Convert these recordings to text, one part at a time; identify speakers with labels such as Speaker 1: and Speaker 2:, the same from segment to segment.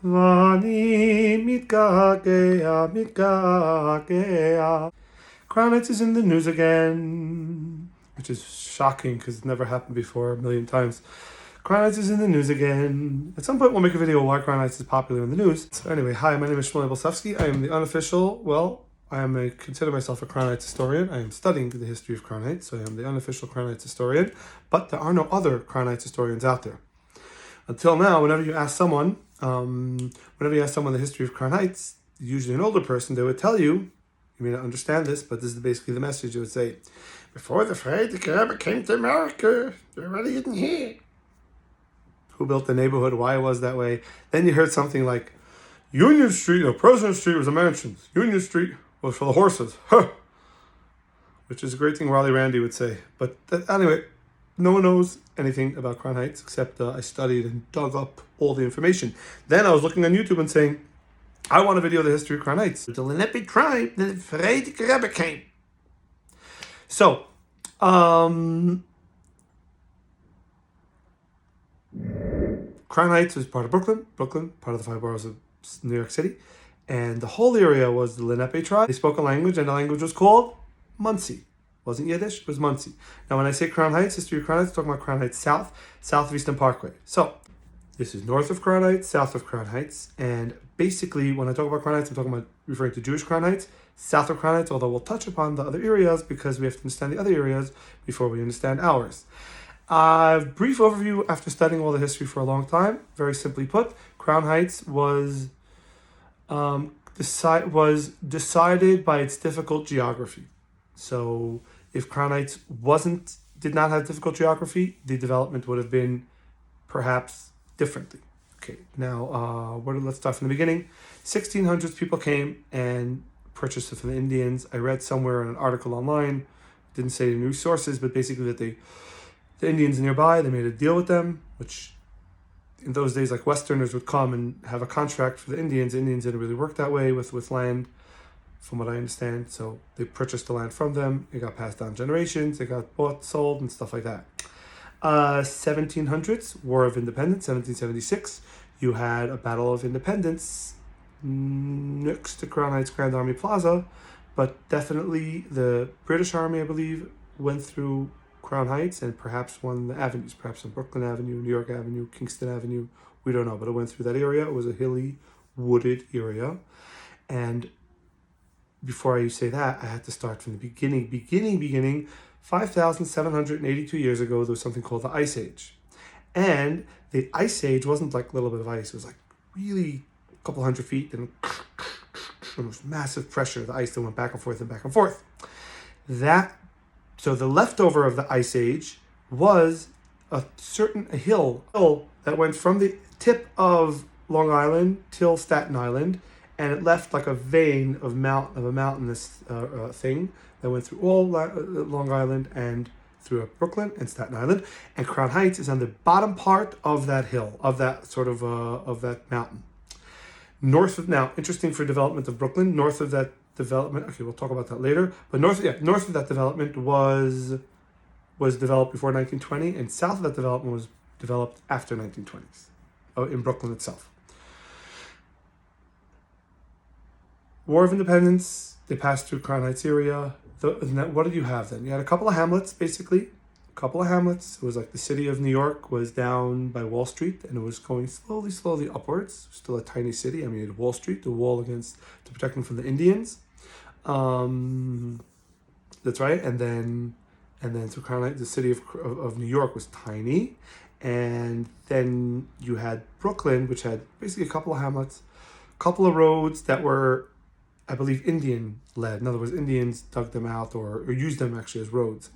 Speaker 1: Vani mitgagea, mitgagea. Crown Heights is in the news again, which is shocking because it's never happened before a million times. Crown Heights is in the news again. At some point, we'll make a video on why Crown Heights is popular in the news. So anyway, hi, my name is Shmully Blesofsky. I am the unofficial, consider myself a Crown Heights historian. I am studying the history of Crown Heights, so I am the unofficial Crown Heights historian. But there are no other Crown Heights historians out there. Until now, whenever you ask someone the history of Crown Heights, usually an older person, they would tell you, you may not understand this, but this is basically the message. They would say, before the Freight came to America, they already didn't here. Who built the neighborhood, why it was that way. Then you heard something like, Union Street, or President Street was a mansion. Union Street was for the horses. Huh. Which is a great thing Raleigh Randy would say. But anyway, no one knows anything about Crown Heights except I studied and dug up all the information. Then I was looking on YouTube and saying, I want a video of the history of Crown Heights. The Lenape tribe, the Freight came. So, Crown Heights was part of Brooklyn, part of the 5 boroughs of New York City, and the whole area was the Lenape tribe. They spoke a language, and the language was called Muncie. Wasn't Yiddish, it was Muncie. Now, when I say Crown Heights, history of Crown Heights, I'm talking about Crown Heights south of Eastern Parkway. So, this is north of Crown Heights, south of Crown Heights, and basically, when I talk about Crown Heights, I'm referring to Jewish Crown Heights, south of Crown Heights, although we'll touch upon the other areas because we have to understand the other areas before we understand ours. Brief overview after studying all the history for a long time. Very simply put, Crown Heights was decided by its difficult geography. So if Crown Heights did not have difficult geography, the development would have been perhaps differently. Okay, now let's start from the beginning. 1600s people came and purchased it from the Indians. I read somewhere in an article online, didn't say any news sources, but basically that the Indians nearby, they made a deal with them, which in those days, like Westerners would come and have a contract for the Indians. The Indians didn't really work that way with land, from what I understand. So they purchased the land from them. It got passed down generations. It got bought, sold, and stuff like that. 1700s, War of Independence, 1776. You had a Battle of Independence next to Crown Heights Grand Army Plaza, but definitely the British Army, I believe, went through Crown Heights and perhaps one of the avenues, perhaps on Brooklyn Avenue, New York Avenue, Kingston Avenue, we don't know, but it went through that area. It was a hilly, wooded area. And before I say that, I had to start from the beginning. 5,782 years ago, there was something called the Ice Age. And the Ice Age wasn't like a little bit of ice. It was like really a couple hundred feet and there was massive pressure of the ice that went back and forth and back and forth. So the leftover of the Ice Age was a hill that went from the tip of Long Island till Staten Island, and it left like a vein of a mountainous thing that went through all Long Island and through Brooklyn and Staten Island. And Crown Heights is on the bottom part of that hill, of that mountain. Now, interesting for development of Brooklyn, north of that development, okay, we'll talk about that later, but north of that development was developed before 1920, and south of that development was developed after 1920s in Brooklyn itself. War of Independence, they passed through Crown Heights area. What did you have then? You had a couple of hamlets, basically. It was like the city of New York was down by Wall Street, and it was going slowly upwards. Still a tiny city. I mean, you had Wall Street, the wall to protect them from the Indians. That's right. And then through Crown Heights, the city of New York was tiny. And then you had Brooklyn, which had basically a couple of hamlets, a couple of roads that were, I believe, Indian-led. In other words, Indians dug them out or used them actually as roads.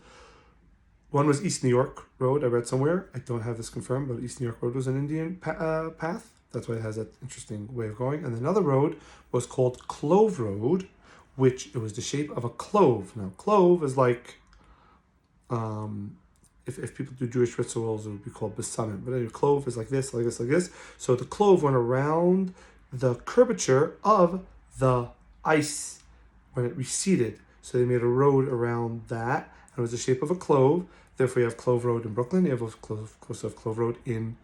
Speaker 1: One was East New York Road, I read somewhere. I don't have this confirmed, but East New York Road was an Indian path. That's why it has that interesting way of going. And another road was called Clove Road, which it was the shape of a clove. Now, clove is like, if people do Jewish rituals, it would be called besamim. But anyway, clove is like this. So the clove went around the curvature of the ice when it receded. So they made a road around that, and it was the shape of a clove. Therefore, you have Clove Road in Brooklyn. You have Clove Road in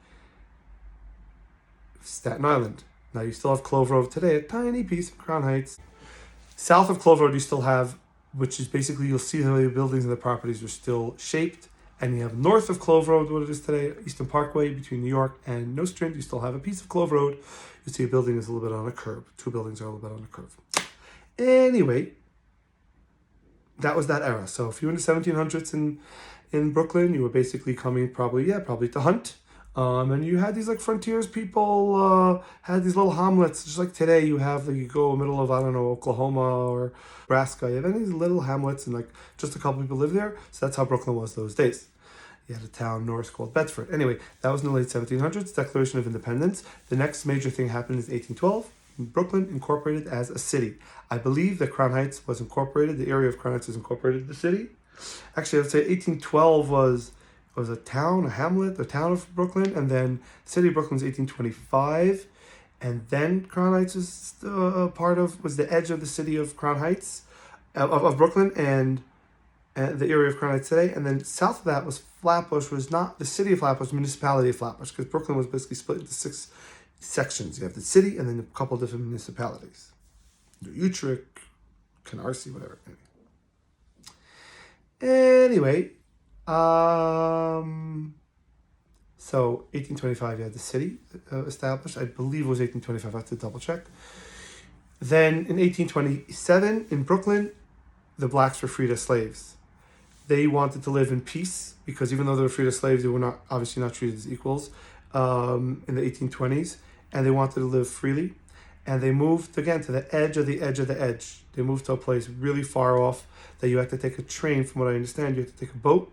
Speaker 1: Staten Island. Now you still have Clove Road today, a tiny piece of Crown Heights. South of Clove Road you still have, which is basically, you'll see the buildings and the properties are still shaped. And you have north of Clove Road, what it is today, Eastern Parkway between New York and Nostrand, you still have a piece of Clove Road. You see a building is a little bit on a curve. Two buildings are a little bit on a curve. Anyway, that was that era. So if you were in the 1700s in Brooklyn, you were basically coming probably to hunt. And you had these like frontiers people, had these little hamlets, just like today you have, like, you go middle of, I don't know, Oklahoma or Nebraska, you have any of these little hamlets and like just a couple people live there. So that's how Brooklyn was those days. You had a town north called Bedford. Anyway, that was in the late 1700s, Declaration of Independence. The next major thing happened in 1812. Brooklyn incorporated as a city. I believe that Crown Heights was incorporated, the area of Crown Heights was incorporated in the city. Actually, I would say 1812 was a town, a hamlet, the town of Brooklyn, and then the city of Brooklyn was 1825, and then Crown Heights was was the edge of the city of Crown Heights, of Brooklyn, and the area of Crown Heights today, and then south of that was Flatbush, was not the city of Flatbush, municipality of Flatbush, because Brooklyn was basically split into 6 sections. You have the city and then a couple of different municipalities. Utrecht, Canarsie, whatever. Anyway, so 1825 you had the city established. I believe it was 1825, I have to double check. Then in 1827 in Brooklyn, the blacks were freed as slaves. They wanted to live in peace because even though they were freed as slaves, they were obviously not treated as equals in the 1820s, and they wanted to live freely. And they moved again to the edge of the edge of the edge. They moved to a place really far off that you had to take a train. From what I understand, you had to take a boat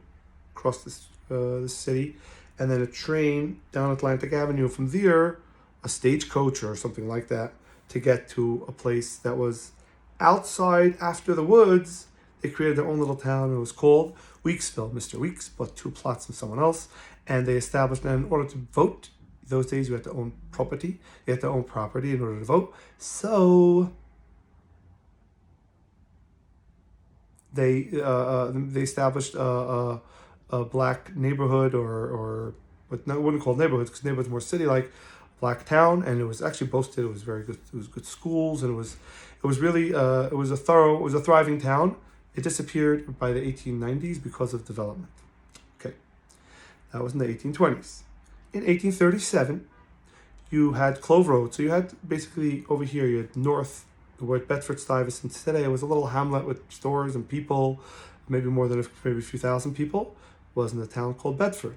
Speaker 1: across the city, and then a train down Atlantic Avenue. From there, a stagecoach or something like that to get to a place that was outside after the woods. They created their own little town. It was called Weeksville. Mr. Weeks bought 2 plots from someone else, and they established. And in order to vote, those days you had to own property. You had to own property in order to vote. So they established a black neighborhood, or but I wouldn't call it neighborhoods because neighborhoods more city-like, black town, and it was actually boasted. It was very good. It was good schools, and it was really it was a thriving town. It disappeared by the 1890s because of development. Okay, that was in the 1820s. In 1837, you had Clove Road. So you had basically over here, you had north, where Bedford Stuyvesant today. It was a little hamlet with stores and people, maybe maybe a few thousand people. It was in a town called Bedford.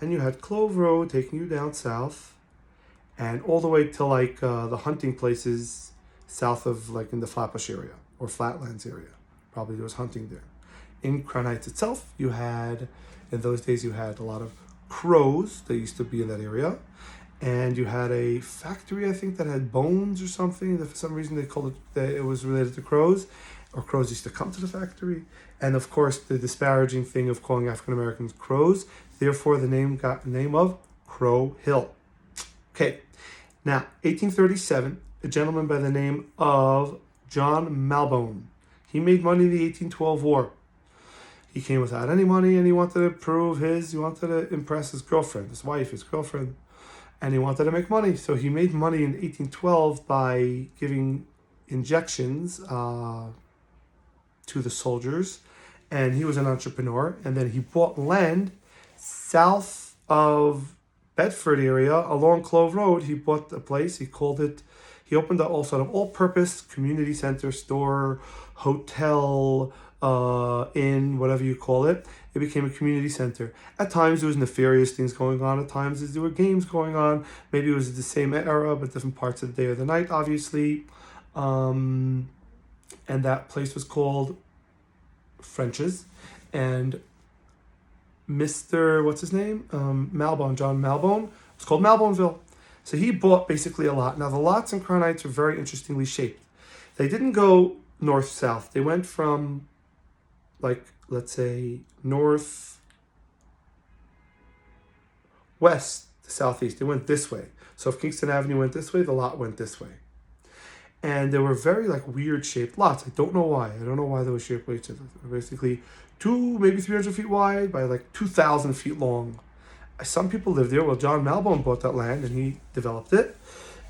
Speaker 1: And you had Clove Road taking you down south, and all the way to like the hunting places south of, like, in the Flatbush area or Flatlands area. Probably there was hunting there. In Crown Heights itself, in those days, you had a lot of crows that used to be in that area, and you had a factory, I think, that had bones or something, that for some reason they called it that it was related to crows, or crows used to come to the factory. And of course the disparaging thing of calling African Americans crows, therefore the name got the name of Crow Hill. Okay, now 1837, a gentleman by the name of John Malbone, he made money in the 1812 war. He came without any money, and he wanted to impress his girlfriend, his wife, his girlfriend, and he wanted to make money. So he made money in 1812 by giving injections to the soldiers, and he was an entrepreneur. And then he bought land south of Bedford area along Clove Road. He bought a place. He opened up also an all-purpose community center, store, hotel, inn, whatever you call it. It became a community center. At times there was nefarious things going on. At times there were games going on. Maybe it was the same era, but different parts of the day or the night, obviously. And that place was called French's. And Mr. what's his name? Malbone, John Malbone. It's called Malboneville. So he bought basically a lot. Now the lots in Crown Heights are very interestingly shaped. They didn't go north-south. They went from, like, let's say, north-west to southeast. They went this way. So if Kingston Avenue went this way, the lot went this way. And they were very, like, weird-shaped lots. I don't know why. I don't know why they were shaped like this. Basically 2, maybe 300 feet wide by, like, 2,000 feet long. Some people lived there. Well, John Malbone bought that land, and he developed it.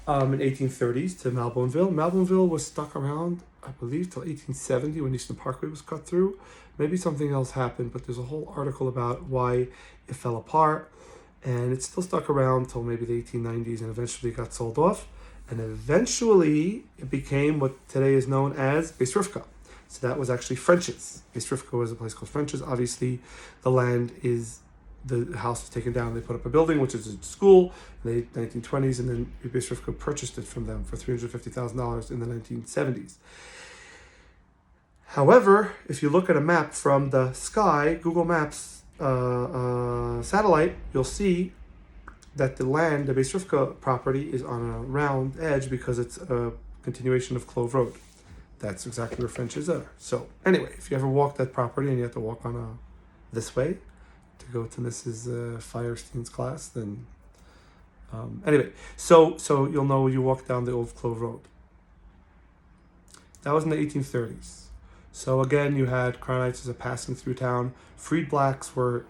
Speaker 1: in 1830s to Malboneville. Malboneville was stuck around, I believe, till 1870 when Eastern Parkway was cut through. Maybe something else happened, but there's a whole article about why it fell apart. And it's still stuck around till maybe the 1890s, and eventually it got sold off. And eventually it became what today is known as Beis Rivka. So that was actually French's. Beis Rivka was a place called French's. Obviously, the house was taken down. They put up a building, which is a school, in the 1920s, and then Beis Rivka purchased it from them for $350,000 in the 1970s. However, if you look at a map from the sky, Google Maps satellite, you'll see that the land, the Beis Rivka property, is on a round edge because it's a continuation of Clove Road. That's exactly where French's are. So anyway, if you ever walk that property and you have to walk on this way to go to Mrs. Firestein's class, then anyway, so you'll know you walk down the old Clove Road. That was in the 1830s. So again, you had Crown Heights as a passing through town. Freed blacks were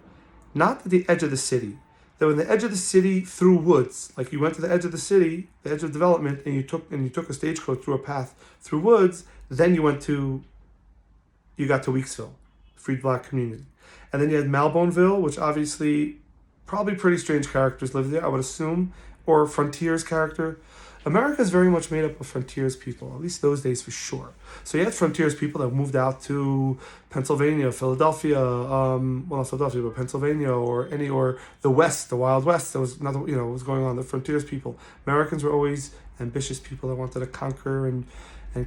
Speaker 1: not at the edge of the city. They were in the edge of the city through woods. Like you went to the edge of the city, the edge of development, and you took a stagecoach through a path through woods. Then you got to Weeksville, freed black community. And then you had Malboneville, which obviously probably pretty strange characters lived there, I would assume, or Frontiers character. America is very much made up of Frontiers people, at least those days for sure. So you had Frontiers people that moved out to Pennsylvania, Philadelphia, not Philadelphia, but Pennsylvania, or the West, the Wild West. There was another, what was going on. The Frontiers people. Americans were always ambitious people that wanted to conquer and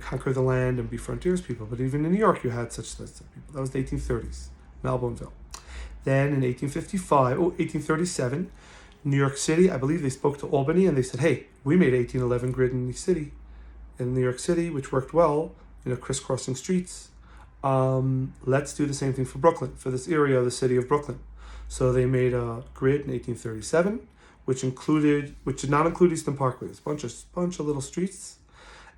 Speaker 1: conquer the land and be Frontiers people. But even in New York, you had such lists of people. That was the 1830s, Malboneville. Then in 1837, New York City, I believe they spoke to Albany and they said, hey, we made 1811 grid in New York City, which worked well, crisscrossing streets. Let's do the same thing for Brooklyn, for this area of the city of Brooklyn. So they made a grid in 1837, which did not include Eastern Parkway. It's a bunch of little streets,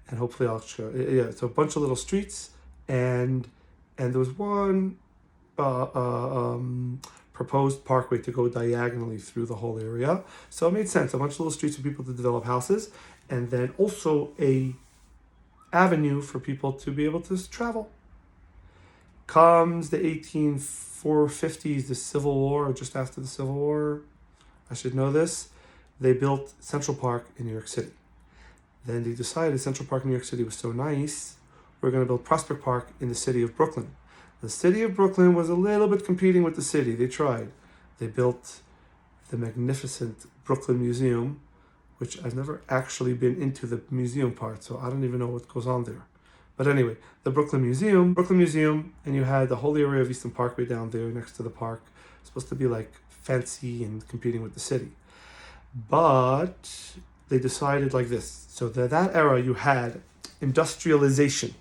Speaker 1: and hopefully I'll show. Yeah, it's a bunch of little streets, and there was one proposed parkway to go diagonally through the whole area. So it made sense. A bunch of little streets for people to develop houses, and then also a avenue for people to be able to travel. Comes the 1850s, the Civil War, or just after the Civil War, I should know this, they built Central Park in New York City. Then they decided Central Park in New York City was so nice, we're going to build Prospect Park in the city of Brooklyn. The city of Brooklyn was a little bit competing with the city. They tried. They built the magnificent Brooklyn Museum, which I've never actually been into the museum part, so I don't even know what goes on there. But anyway, the Brooklyn Museum, and you had the whole area of Eastern Parkway down there next to the park. It's supposed to be like fancy and competing with the city. But they decided like this. So that era you had industrialization.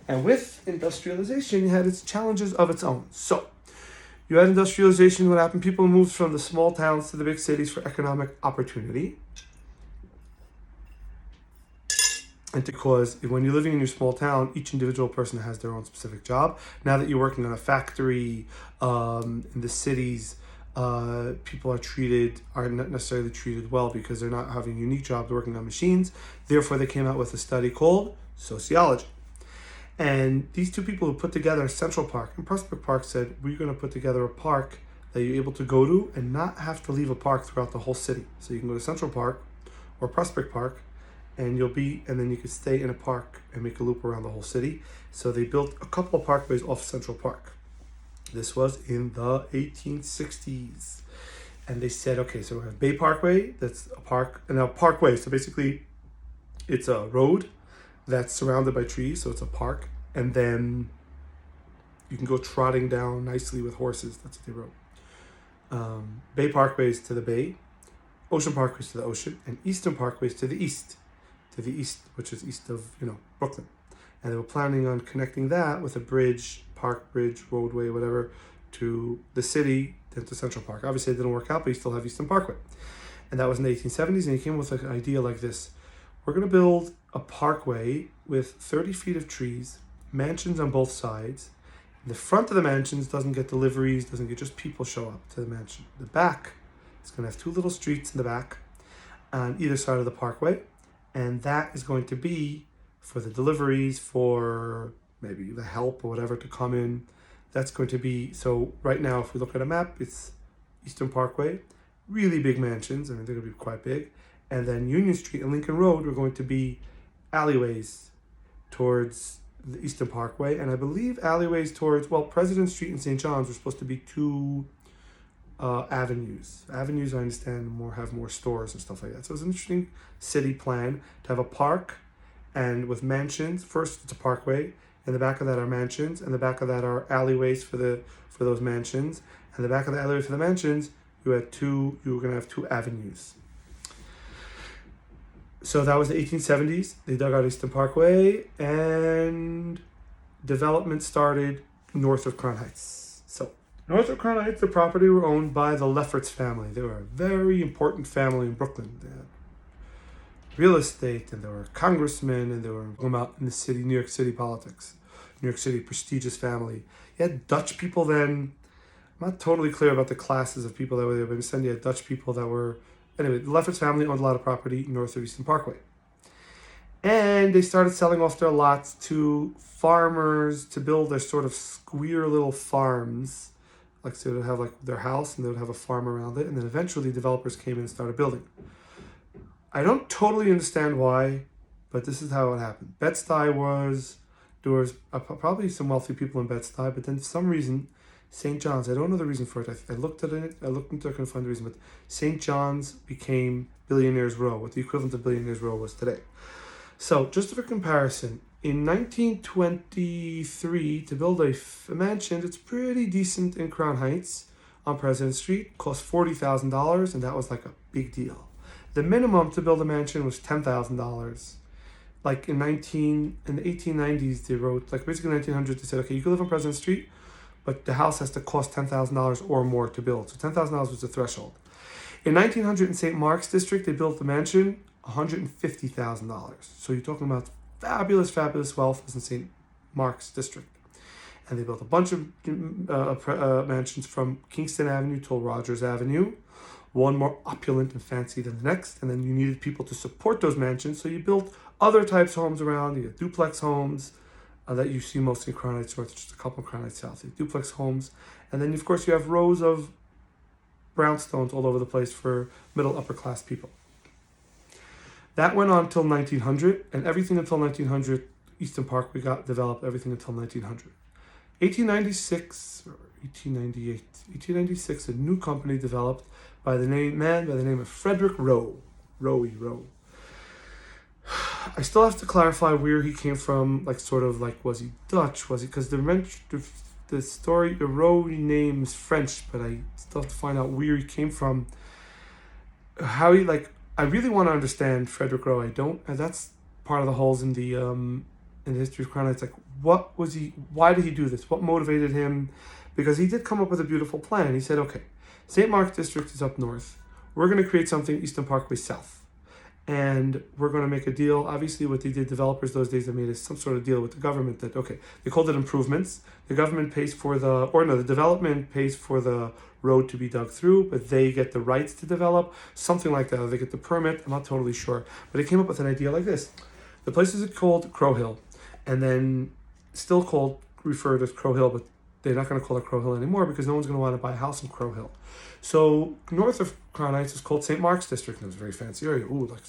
Speaker 1: And with industrialization, you had its challenges of its own. So you had industrialization, what happened? People moved from the small towns to the big cities for economic opportunity. And because when you're living in your small town, each individual person has their own specific job. Now that you're working on a factory in the cities, people are not necessarily treated well because they're not having unique jobs working on machines. Therefore, they came out with a study called sociology. And these two people who put together Central Park and Prospect Park said, we're going to put together a park that you're able to go to and not have to leave a park throughout the whole city. So you can go to Central Park or Prospect Park, and then you could stay in a park and make a loop around the whole city. So they built a couple of parkways off Central Park. This was in the 1860s. And they said, okay, so we have Bay Parkway, that's a park, and now parkway. So basically it's a road that's surrounded by trees, so it's a park, and then you can go trotting down nicely with horses. That's what they wrote. Bay Parkways to the bay, Ocean Parkways to the ocean, and Eastern Parkways to the east, which is east of Brooklyn. And they were planning on connecting that with a bridge, park bridge, roadway, whatever, to the city, then to Central Park. Obviously, it didn't work out, but you still have Eastern Parkway. And that was in the 1870s, and he came with an idea like this. We're going to build a parkway with 30 feet of trees, mansions on both sides. The front of the mansions doesn't get deliveries, doesn't get just people show up to the mansion. The back is going to have two little streets in the back on either side of the parkway. And that is going to be for the deliveries, for maybe the help or whatever to come in. That's going to be, so right now, if we look at a map, it's Eastern Parkway, really big mansions. I mean, they're going to be quite big. And then Union Street and Lincoln Road are going to be alleyways towards the Eastern Parkway. And I believe alleyways towards, well, President Street and St. John's were supposed to be two avenues. Avenues, I understand, have more stores and stuff like that. So it's an interesting city plan to have a park and with mansions. First, it's a parkway. In the back of that are mansions, and the back of that are alleyways for those mansions. And the back of the alleyways for the mansions, you were going to have two avenues. So that was the 1870s. They dug out Eastern Parkway, and development started north of Crown Heights. So north of Crown Heights, the property were owned by the Lefferts family. They were a very important family in Brooklyn. They had real estate, and there were congressmen, and they were out in the city, New York City politics. New York City, prestigious family. You had Dutch people then. I'm not totally clear about the classes of people that were there, but instead you had Dutch people that were... Anyway, the Lefferts family owned a lot of property north of Eastern Parkway. And they started selling off their lots to farmers to build their sort of square little farms. Like, so they would have like their house and they would have a farm around it. And then eventually developers came in and started building. I don't totally understand why, but this is how it happened. Bed-Stuy there was probably some wealthy people in Bed-Stuy, but then for some reason, St. John's, I don't know the reason for it. I looked into it, I couldn't find the reason, but St. John's became Billionaires Row, what the equivalent of Billionaires Row was today. So, just for comparison, in 1923, to build a mansion that's pretty decent in Crown Heights on President Street cost $40,000, and that was like a big deal. The minimum to build a mansion was $10,000. Like in the 1890s, they wrote, like basically 1900s, they said, okay, you can live on President Street, but the house has to cost $10,000 or more to build. So $10,000 was the threshold. In 1900 in St. Mark's District, they built the mansion, $150,000. So you're talking about fabulous, fabulous wealth in St. Mark's District. And they built a bunch of mansions from Kingston Avenue to Rogers Avenue, one more opulent and fancy than the next. And then you needed people to support those mansions, so you built other types of homes around. You had duplex homes that you see mostly in Crown Heights North, just a couple in Crown Heights South. You have duplex homes. And then, of course, you have rows of brownstones all over the place for middle, upper class people. That went on until 1900, and everything until 1900, Eastern Parkway got developed, everything until 1900. 1896 or 1896, a new company developed by the name of Frederick Rowe. Rowe. I still have to clarify where he came from, like sort of like, was he Dutch? Was he, because the Rowe name is French, but I still have to find out where he came from. How he, like, I really want to understand Frederick Rowe. I don't, and that's part of the holes in the history of Crown Heights. Like, what was he, why did he do this? What motivated him? Because he did come up with a beautiful plan. He said, okay, St. Mark's District is up north. We're going to create something Eastern Parkway south. And we're going to make a deal. Obviously, what they did, developers those days, they made some sort of deal with the government that, okay, they called it improvements. The government pays for the development pays for the road to be dug through, but they get the rights to develop, something like that. Or they get the permit, I'm not totally sure. But they came up with an idea like this. The place is called Crow Hill, and then still referred as Crow Hill, but they're not going to call it Crow Hill anymore because no one's going to want to buy a house in Crow Hill. So north of Crown Heights is called St. Mark's District, and it was a very fancy area. Ooh, like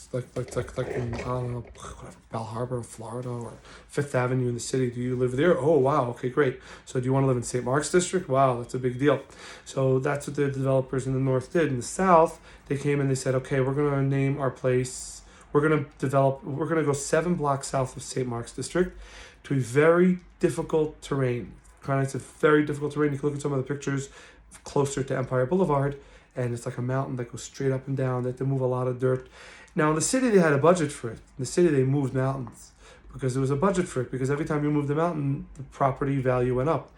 Speaker 1: in, I don't know, Bell Harbor, Florida, or Fifth Avenue in the city. Do you live there? Oh, wow, okay, great. So do you want to live in St. Mark's District? Wow, that's a big deal. So that's what the developers in the north did. In the south, they came and they said, okay, we're going to name our place. We're going to go 7 blocks south of St. Mark's District to a very difficult terrain. Crown Heights is very difficult terrain. You can look at some of the pictures closer to Empire Boulevard, and it's like a mountain that goes straight up and down. They have to move a lot of dirt. Now, in the city, they had a budget for it. In the city, they moved mountains because there was a budget for it, because every time you moved the mountain, the property value went up.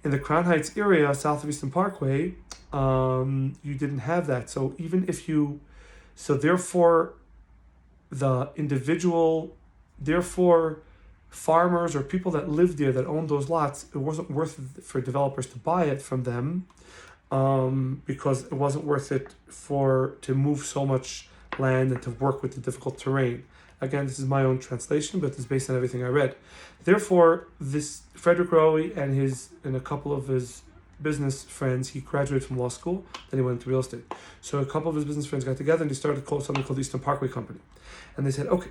Speaker 1: In the Crown Heights area, south of Eastern Parkway, you didn't have that. So therefore, farmers or people that lived there that owned those lots, it wasn't worth it for developers to buy it from them, because it wasn't worth it to move so much land and to work with the difficult terrain. Again, this is my own translation, but it's based on everything I read. Therefore, this Frederick Rowe and a couple of his business friends, he graduated from law school, then he went into real estate. So a couple of his business friends got together and they started something called the Eastern Parkway Company. And they said, okay,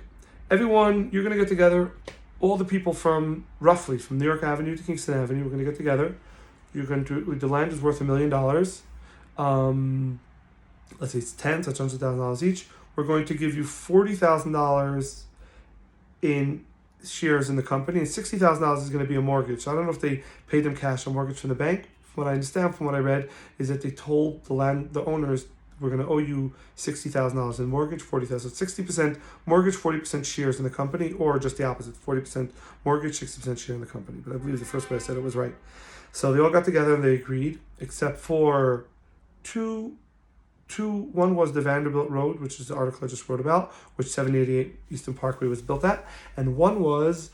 Speaker 1: everyone, you're going to get together, all the people from New York Avenue to Kingston Avenue, we're going to get together. You're going to, the land is worth $1 million. Let's say it's 10, so it's $100,000 each. We're going to give you $40,000 in shares in the company, and $60,000 is going to be a mortgage. So I don't know if they paid them cash or mortgage from the bank. From what I understand, from what I read, is that they told the owners, we're going to owe you $60,000 in mortgage, $40,000. So 60% mortgage, 40% shares in the company, or just the opposite, 40% mortgage, 60% share in the company. But I believe the first way I said it was right. So they all got together and they agreed, except for one was the Vanderbilt Road, which is the article I just wrote about, which 788 Eastern Parkway was built at, and one was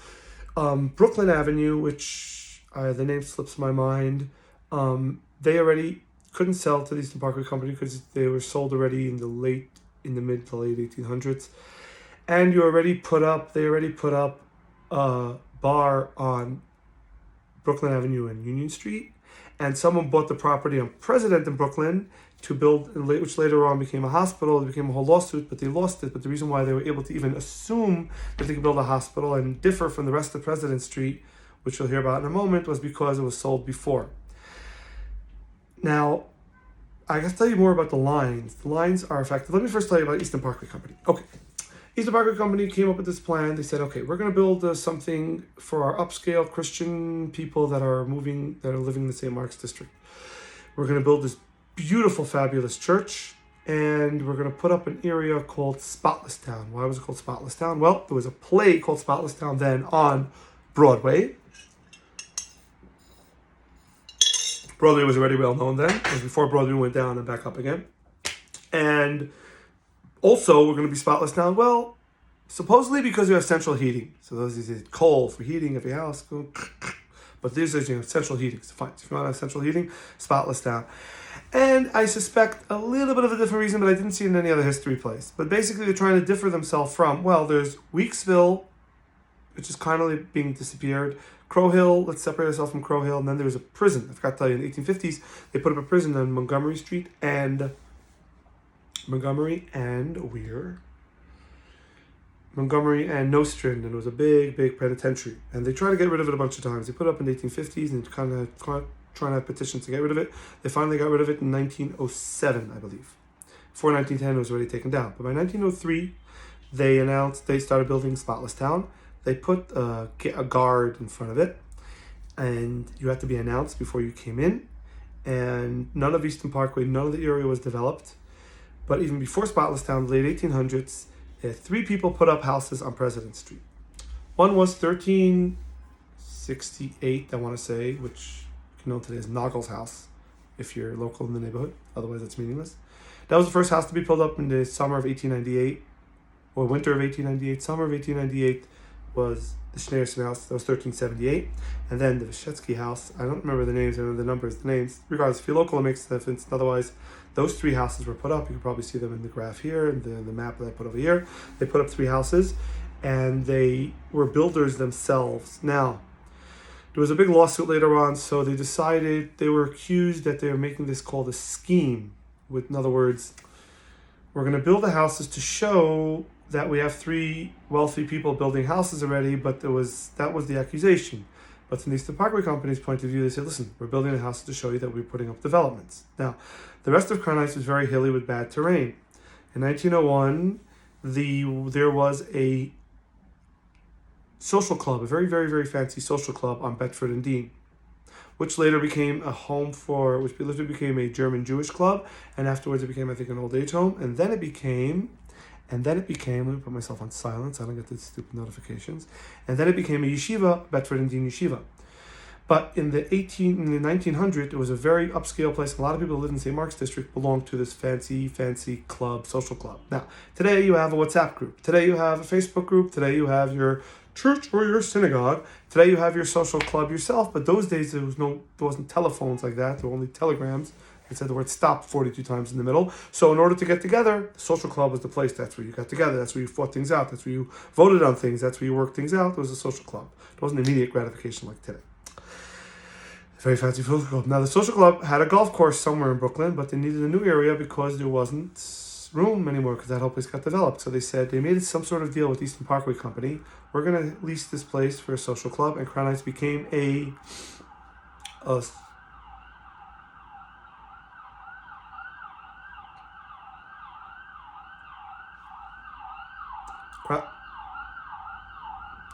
Speaker 1: Brooklyn Avenue, which the name slips my mind. They already couldn't sell to the Eastern Parkway Company because they were sold already in the mid to late 1800s, and they already put up a bar on Brooklyn Avenue and Union Street, and someone bought the property on President in Brooklyn to build, which later on became a hospital. It became a whole lawsuit, but they lost it. But the reason why they were able to even assume that they could build a hospital and differ from the rest of President Street, which we'll hear about in a moment, was because it was sold before. Now, I can tell you more about the lines. The lines are effective. Let me first tell you about Eastern Parkway Company. Okay. Eastern Parkway Company came up with this plan. They said, okay, we're going to build something for our upscale Christian people that are living in the St. Mark's district. We're going to build this beautiful, fabulous church, and we're going to put up an area called Spotless Town. Why was it called Spotless Town? Well, there was a play called Spotless Town then on Broadway. Broadway was already well known then. It was before Broadway went down and back up again. And also, we're going to be spotless now. Well, supposedly because we have central heating. So those is coal for heating of your house. But these are central heating. So fine. So if you want to have central heating, spotless down. And I suspect a little bit of a different reason, but I didn't see it in any other history place. But basically, they're trying to differ themselves from, well, there's Weeksville, which is kind of being disappeared. Crow Hill, let's separate ourselves from Crow Hill. And then there's a prison. I forgot to tell you, in the 1850s, they put up a prison on Montgomery Street and Montgomery and Nostrand, and it was a big penitentiary. And they tried to get rid of it a bunch of times. They put it up in the 1850s and kind of trying to have petitions to get rid of it. They finally got rid of it in 1907, I believe. Before 1910, it was already taken down. But by 1903, they started building Spotless Town. They put a guard in front of it, and you had to be announced before you came in. And none of Eastern Parkway, none of the area was developed. But even before Spotless Town, the late 1800s, they had 3 people put up houses on President Street. One was 1368, I want to say, which you know today is Noggle's house, if you're local in the neighborhood. Otherwise, it's meaningless. That was the first house to be built up in the summer of 1898, or winter of 1898. Summer of 1898 was the Schneerson house. That was 1378. And then the Vyshetsky house. I don't remember the names, I remember the numbers, the names. Regardless, if you're local, it makes a difference. Otherwise, those 3 houses were put up. You can probably see them in the graph here, and the map that I put over here. They put up 3 houses, and they were builders themselves. Now, there was a big lawsuit later on, so they decided, they were accused that they were making this called a scheme. In other words, we're going to build the houses to show that we have 3 wealthy people building houses already, but that was the accusation. But from the Eastern Parkway Company's point of view, they said, listen, we're building a house to show you that we're putting up developments. Now, the rest of Crown Heights was very hilly with bad terrain. In 1901, there was a social club, a very, very, very fancy social club on Bedford and Dean, which later became a home which later became a German Jewish club, and afterwards it became, I think, an old age home, and then it became, let me put myself on silence, I don't get the stupid notifications, and then it became a yeshiva, Bedford and Dean Yeshiva. But in the 1900s, it was a very upscale place. A lot of people who lived in St. Mark's District belonged to this fancy club, social club. Now, today you have a WhatsApp group. Today you have a Facebook group. Today you have your church or your synagogue. Today you have your social club yourself. But those days there wasn't telephones like that. There were only telegrams It said the word stop 42 times in the middle. So in order to get together, the social club was the place. That's where you got together. That's where you fought things out. That's where you voted on things. That's where you worked things out. It was a social club. It wasn't immediate gratification like today. Very fancy social club. Now the social club had a golf course somewhere in Brooklyn, but they needed a new area because there wasn't room anymore because that whole place got developed. So they said they made some sort of deal with Eastern Parkway Company. We're going to lease this place for a social club, and Crown Heights became a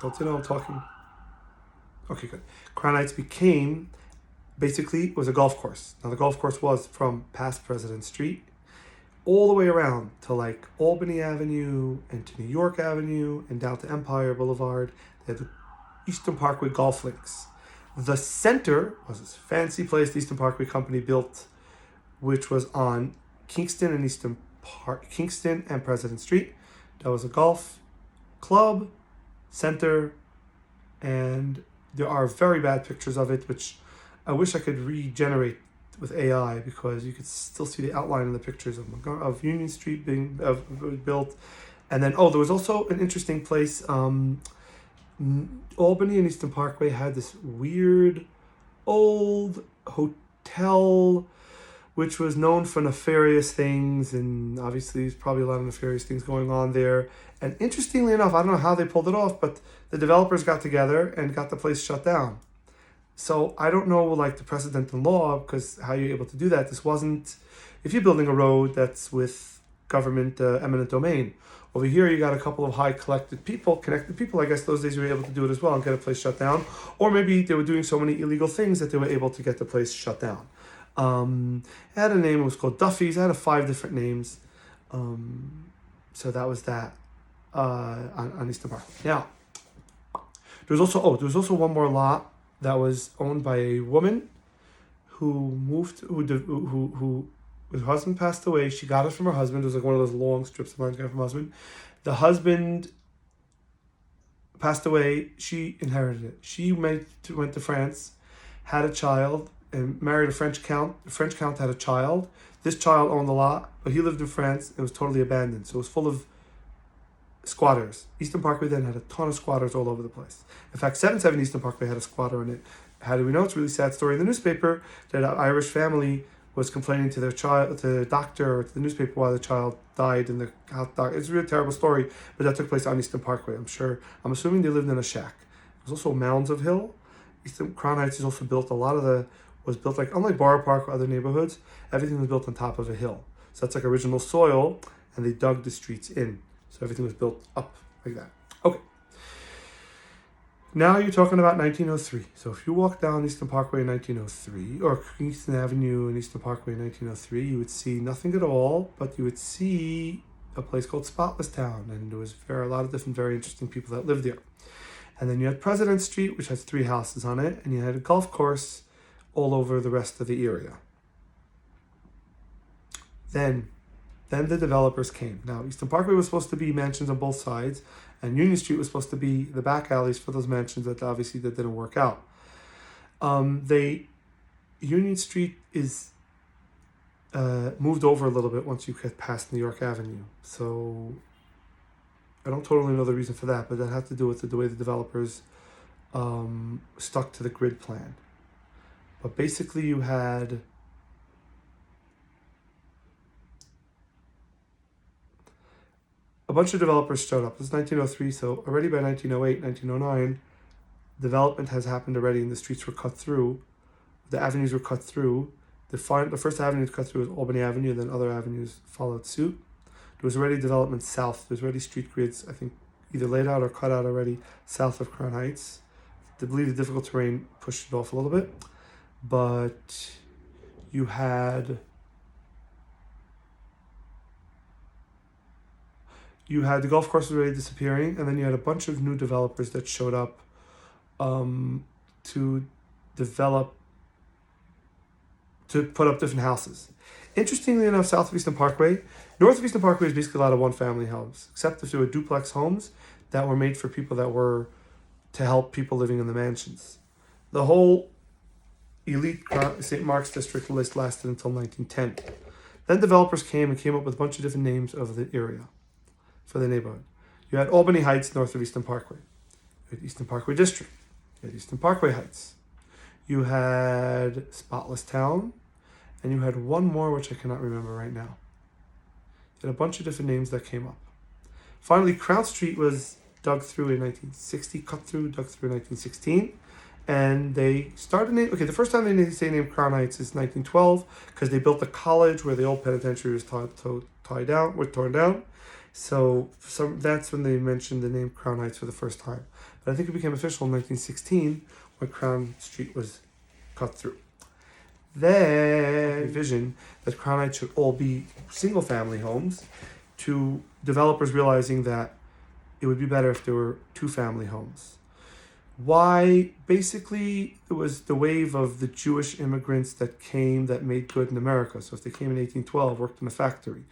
Speaker 1: don't you know I'm talking? Okay, good. Crown Heights became, basically, it was a golf course. Now the golf course was from past President Street all the way around to like Albany Avenue and to New York Avenue and down to Empire Boulevard. They had the Eastern Parkway golf links. The center was this fancy place the Eastern Parkway Company built, which was on Kingston and President Street. That was a golf club, center, and there are very bad pictures of it, which I wish I could regenerate with AI because you could still see the outline in the pictures of Union Street being built. And then, there was also an interesting place. Albany and Eastern Parkway had this weird old hotel which was known for nefarious things, and obviously there's probably a lot of nefarious things going on there. And interestingly enough, I don't know how they pulled it off, but the developers got together and got the place shut down. So I don't know, like, the precedent in law, because how you're able to do that. This wasn't, if you're building a road that's with government eminent domain. Over here, you got a couple of connected people. I guess those days you were able to do it as well and get a place shut down. Or maybe they were doing so many illegal things that they were able to get the place shut down. It had a name, it was called Duffy's. I had 5 different names. So that was that on Eastern Park. Now, there was also one more lot that was owned by a woman who her husband passed away. She got it from her husband. It was like one of those long strips of land she got from her husband. The husband passed away. She inherited it. She went to France, had a child, and married a French count. The French count had a child. This child owned the lot, but he lived in France. It was totally abandoned. So it was full of squatters. Eastern Parkway then had a ton of squatters all over the place. In fact, 770 Eastern Parkway had a squatter in it. How do we know? It's a really sad story in the newspaper that an Irish family was complaining to their child, to the doctor, or to the newspaper why the child died in the hot dog. It's a really terrible story, but that took place on Eastern Parkway. I'm assuming they lived in a shack. There was also mounds of hill. Crown Heights is also built, was built like, unlike Borough Park or other neighborhoods, everything was built on top of a hill. So that's like original soil, and they dug the streets in. So everything was built up like that. Okay. Now you're talking about 1903. So if you walk down Eastern Parkway in 1903, or Kingston Avenue and Eastern Parkway in 1903, you would see nothing at all, but you would see a place called Spotless Town, and there was a lot of different, very interesting people that lived there. And then you had President Street, which has 3 houses on it, and you had a golf course all over the rest of the area. Then the developers came. Now, Eastern Parkway was supposed to be mansions on both sides, and Union Street was supposed to be the back alleys for those mansions that didn't work out. Union Street is moved over a little bit once you get past New York Avenue. So I don't totally know the reason for that, but that had to do with the way the developers stuck to the grid plan. But basically you had a bunch of developers showed up. This is 1903, so already by 1908, 1909, development has happened already, and the streets were cut through. The avenues were cut through. The first avenue to cut through was Albany Avenue, and then other avenues followed suit. There was already development south. There's already street grids, I think, either laid out or cut out already south of Crown Heights. I believe the difficult terrain pushed it off a little bit. But you had the golf course was already disappearing, and then you had a bunch of new developers that showed up to put up different houses. Interestingly enough, south of Eastern Parkway, north of Eastern Parkway is basically a lot of one-family homes, except if there were duplex homes that were made for people that were to help people living in the mansions. The whole elite St. Mark's district list lasted until 1910. Then developers came up with a bunch of different names of the area for the neighborhood. You had Albany Heights north of Eastern Parkway. You had Eastern Parkway District. You had Eastern Parkway Heights. You had Spotless Town. And you had one more, which I cannot remember right now. You had a bunch of different names that came up. Finally, Crown Street was dug through in 1960, dug through in 1916. And they started name. Okay, the first time they say name Crown Heights is 1912 because they built a college where the old penitentiary was torn down. So that's when they mentioned the name Crown Heights for the first time. But I think it became official in 1916 when Crown Street was cut through. Then vision that Crown Heights should all be single-family homes, to developers realizing that it would be better if there were two-family homes. Why? Basically, it was the wave of the Jewish immigrants that came that made good in America. So if they came in 1812, worked in a factory,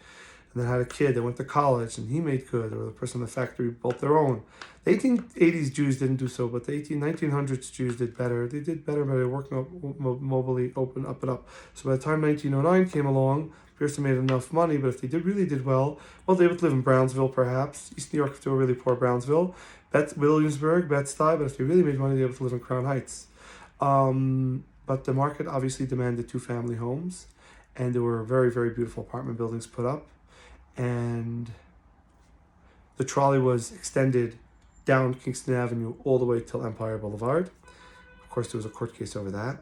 Speaker 1: and then had a kid that went to college and he made good, or the person in the factory built their own. The 1880s Jews didn't do so, but the 1900s Jews did better. They did better by working up, mobilely, open up and up. So by the time 1909 came along, Pearson made enough money, but if they really did well, they would live in Brownsville perhaps. East New York, if they were really poor, Brownsville. Williamsburg, Bed-Stuy, but if they really made money, they were able to live in Crown Heights. But the market obviously demanded two-family homes, and there were very, very beautiful apartment buildings put up, and the trolley was extended down Kingston Avenue all the way till Empire Boulevard. Of course, there was a court case over that.